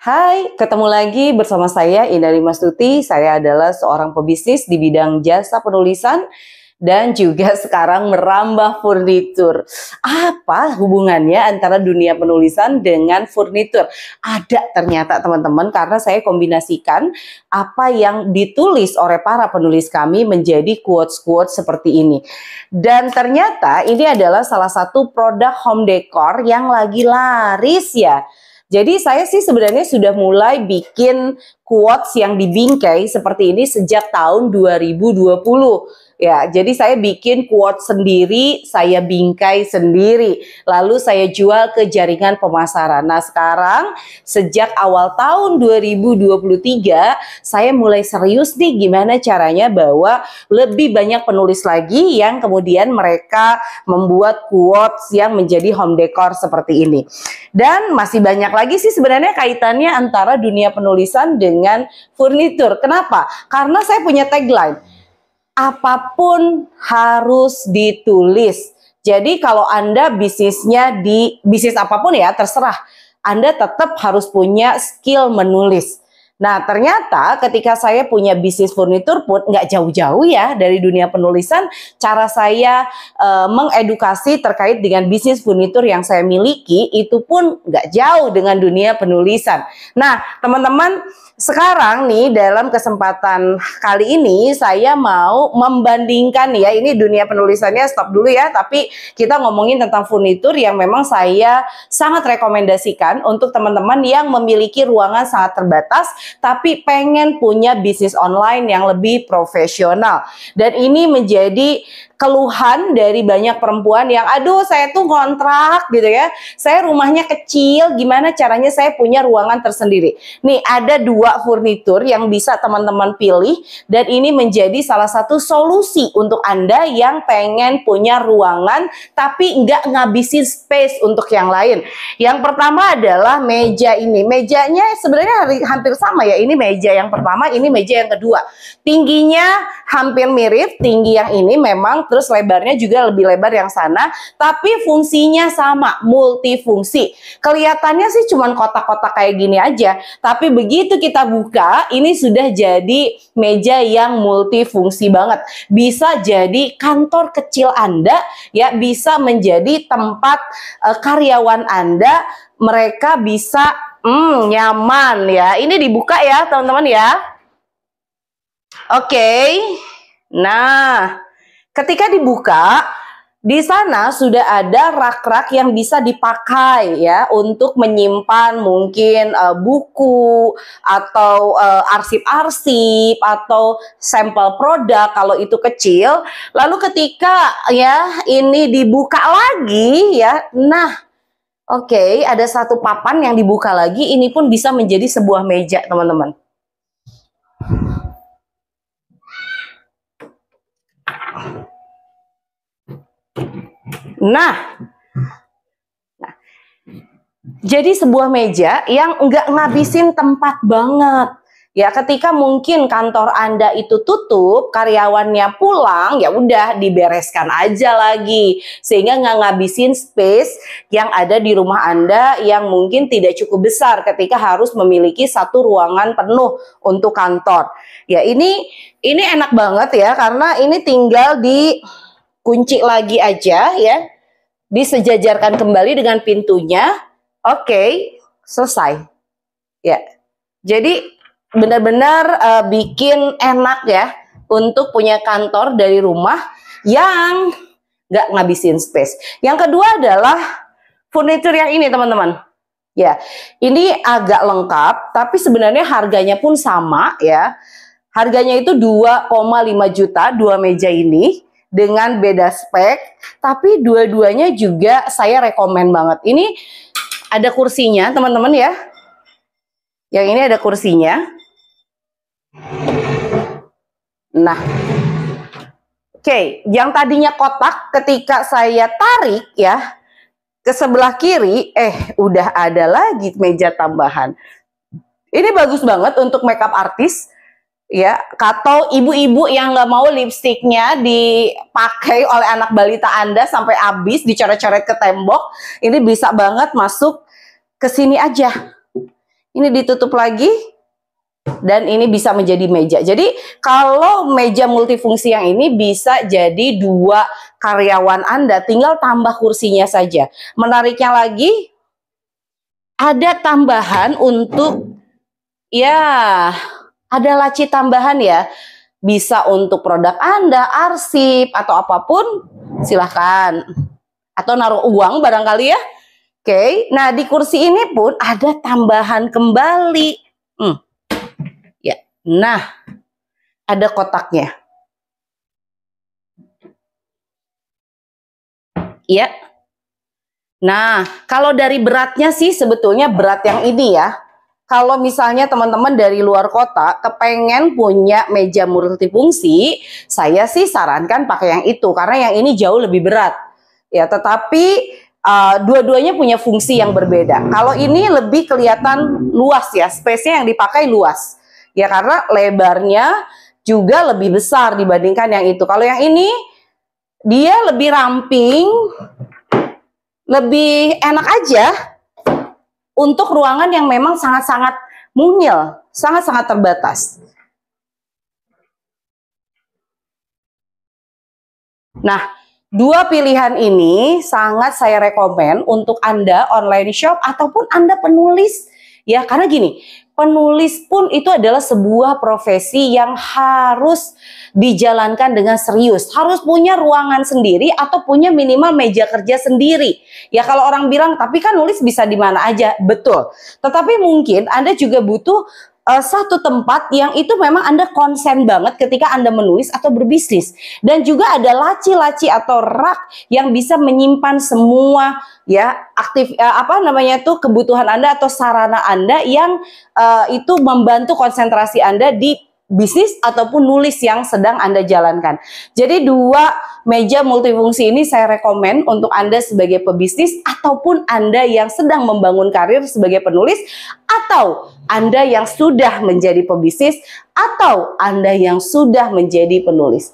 Hai, ketemu lagi bersama saya Indah Limastuti. Saya adalah seorang pebisnis di bidang jasa penulisan dan juga sekarang merambah furnitur. Apa hubungannya antara dunia penulisan dengan furnitur? Ada ternyata teman-teman, karena saya kombinasikan apa yang ditulis oleh para penulis kami menjadi quotes-quotes seperti ini. Dan ternyata ini adalah salah satu produk home decor yang lagi laris ya. Jadi saya sih sebenarnya sudah mulai bikin quotes yang dibingkai seperti ini sejak tahun 2020. Ya, jadi saya bikin quotes sendiri, saya bingkai sendiri, lalu saya jual ke jaringan pemasaran. Nah, sekarang sejak awal tahun 2023, saya mulai serius nih gimana caranya bahwa lebih banyak penulis lagi yang kemudian mereka membuat quotes yang menjadi home decor seperti ini. Dan masih banyak lagi sih sebenarnya kaitannya antara dunia penulisan dengan furnitur. Kenapa? Karena saya punya tagline, apapun harus ditulis. Jadi kalau Anda bisnisnya di bisnis apapun ya, terserah. Anda tetap harus punya skill menulis. Nah, ternyata ketika saya punya bisnis furnitur pun nggak jauh-jauh ya dari dunia penulisan. Cara saya mengedukasi terkait dengan bisnis furnitur yang saya miliki itu pun nggak jauh dengan dunia penulisan. Nah, teman-teman, sekarang nih dalam kesempatan kali ini saya mau membandingkan ya, ini dunia penulisannya stop dulu ya, tapi kita ngomongin tentang furnitur yang memang saya sangat rekomendasikan untuk teman-teman yang memiliki ruangan sangat terbatas tapi pengen punya bisnis online yang lebih profesional. Dan ini menjadi keluhan dari banyak perempuan yang aduh saya tuh kontrak gitu ya, saya rumahnya kecil, gimana caranya saya punya ruangan tersendiri. Nih ada dua furnitur yang bisa teman-teman pilih dan ini menjadi salah satu solusi untuk Anda yang pengen punya ruangan tapi nggak ngabisin space untuk yang lain. Yang pertama adalah meja ini. Mejanya sebenarnya hampir sama ya, ini meja yang pertama, ini meja yang kedua. Tingginya hampir mirip, tinggi yang ini memang, terus lebarnya juga lebih lebar yang sana, tapi fungsinya sama, multifungsi. Kelihatannya sih cuman kotak-kotak kayak gini aja, tapi begitu kita buka, ini sudah jadi meja yang multifungsi banget. Bisa jadi kantor kecil Anda, ya, bisa menjadi tempat karyawan Anda, mereka bisa nyaman ya. Ini dibuka ya teman-teman ya. Oke. Nah, ketika dibuka, di sana sudah ada rak-rak yang bisa dipakai ya untuk menyimpan mungkin buku atau arsip-arsip atau sampel produk kalau itu kecil. Lalu ketika ya ini dibuka lagi ya, nah oke, ada satu papan yang dibuka lagi, ini pun bisa menjadi sebuah meja teman-teman. Nah, jadi sebuah meja yang nggak ngabisin tempat banget. Ya, ketika mungkin kantor Anda itu tutup, karyawannya pulang, ya udah dibereskan aja lagi. Sehingga nggak ngabisin space yang ada di rumah Anda yang mungkin tidak cukup besar ketika harus memiliki satu ruangan penuh untuk kantor. Ya, ini enak banget ya, karena ini tinggal dikunci lagi aja ya. Disejajarkan kembali dengan pintunya. Oke, selesai. Ya. Jadi benar-benar bikin enak ya untuk punya kantor dari rumah yang nggak ngabisin space. Yang kedua adalah furnitur yang ini teman-teman. Ya, ini agak lengkap tapi sebenarnya harganya pun sama ya. Harganya itu 2,5 juta dua meja ini dengan beda spek, tapi dua-duanya juga saya rekomen banget. Ini ada kursinya teman-teman ya. Yang ini ada kursinya. Nah, oke, yang tadinya kotak ketika saya tarik ya ke sebelah kiri, udah ada lagi meja tambahan. Ini bagus banget untuk makeup artis ya, atau ibu-ibu yang nggak mau lipstiknya dipakai oleh anak balita Anda sampai habis dicoret-coret ke tembok. Ini bisa banget masuk ke sini aja. Ini ditutup lagi. Dan ini bisa menjadi meja. Jadi kalau meja multifungsi yang ini bisa jadi 2 karyawan Anda, tinggal tambah kursinya saja. Menariknya lagi, ada tambahan untuk, ya, ada laci tambahan ya. Bisa untuk produk Anda, arsip, atau apapun, silahkan. Atau naruh uang barangkali ya. Oke, nah di kursi ini pun ada tambahan kembali. Ya, nah ada kotaknya. Ya. Nah, kalau dari beratnya sih sebetulnya berat yang ini ya. Kalau misalnya teman-teman dari luar kota kepengen punya meja multifungsi, saya sih sarankan pakai yang itu karena yang ini jauh lebih berat. Ya, tetapi dua-duanya punya fungsi yang berbeda. Kalau ini lebih kelihatan luas ya, space-nya yang dipakai luas. Ya karena lebarnya juga lebih besar dibandingkan yang itu. Kalau yang ini dia lebih ramping, lebih enak aja untuk ruangan yang memang sangat-sangat mungil, sangat-sangat terbatas. Nah, 2 pilihan ini sangat saya rekomen untuk Anda online shop ataupun Anda penulis. Ya, karena gini, penulis pun itu adalah sebuah profesi yang harus dijalankan dengan serius. Harus punya ruangan sendiri atau punya minimal meja kerja sendiri. Ya kalau orang bilang, tapi kan nulis bisa di mana aja. Betul. Tetapi mungkin Anda juga butuh satu tempat yang itu memang Anda konsen banget ketika Anda menulis atau berbisnis. Dan juga ada laci-laci atau rak yang bisa menyimpan semua ya kebutuhan Anda atau sarana Anda yang itu membantu konsentrasi Anda di bisnis ataupun nulis yang sedang Anda jalankan. Jadi 2 meja multifungsi ini saya rekomen untuk Anda sebagai pebisnis ataupun Anda yang sedang membangun karir sebagai penulis atau Anda yang sudah menjadi pebisnis atau Anda yang sudah menjadi penulis.